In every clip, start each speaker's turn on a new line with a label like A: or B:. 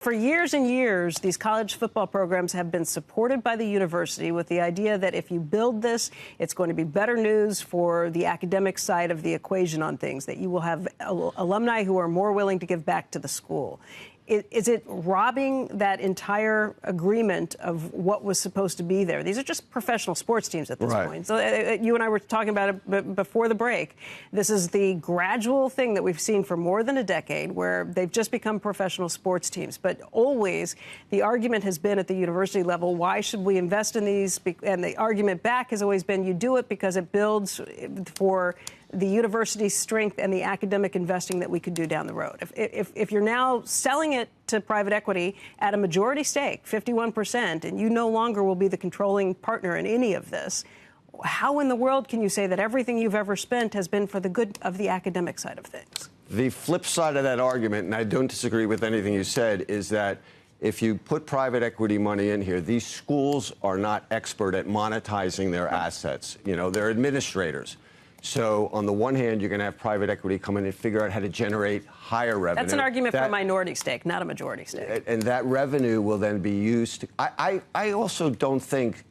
A: For years and years, these college football programs have been supported by the university with the idea that if you build this, it's going to be better news for the academic side of the equation on things, that you will have alumni who are more willing to give back to the school. Is it robbing that entire agreement of what was supposed to be there? These are just professional sports teams at this point. So you and I were talking about it before the break. This is the gradual thing that we've seen for more than a decade where they've just become professional sports teams. But always the argument has been at the university level, why should we invest in these? And the argument back has always been you do it because it builds for the university's strength and the academic investing that we could do down the road. If you're now selling it to private equity at a majority stake, 51%, and you no longer will be the controlling partner in any of this, how in the world can you say that everything you've ever spent has been for the good of the academic side of things?
B: The flip side of that argument, and I don't disagree with anything you said, is that if you put private equity money in here, these schools are not expert at monetizing their assets. You know, they're administrators. So on the one hand, you're going to have private equity come in and figure out how to generate higher revenue.
A: That's an argument for a minority stake, not a majority stake.
B: And that revenue will then be used to... I also don't think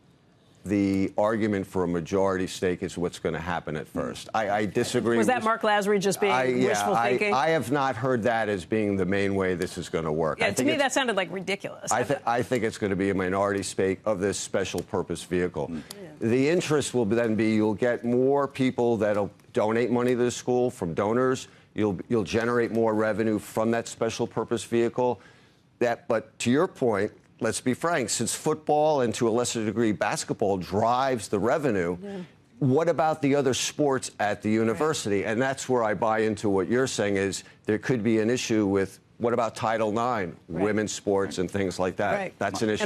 B: the argument for a majority stake is what's going to happen at first. I disagree.
A: Was that Mark Lasry just being wishful thinking?
B: I have not heard that as being the main way this is going to work.
A: Yeah, to me, that sounded like ridiculous.
B: I think it's going to be a minority stake of this special purpose vehicle. The interest will then be you'll get more people that'll donate money to the school from donors. You'll generate more revenue from that special purpose vehicle. But to your point, let's be frank, since football and to a lesser degree basketball drives the revenue, what about the other sports at the university? And that's where I buy into what you're saying is there could be an issue with what about Title IX, women's sports and things like that. That's an issue.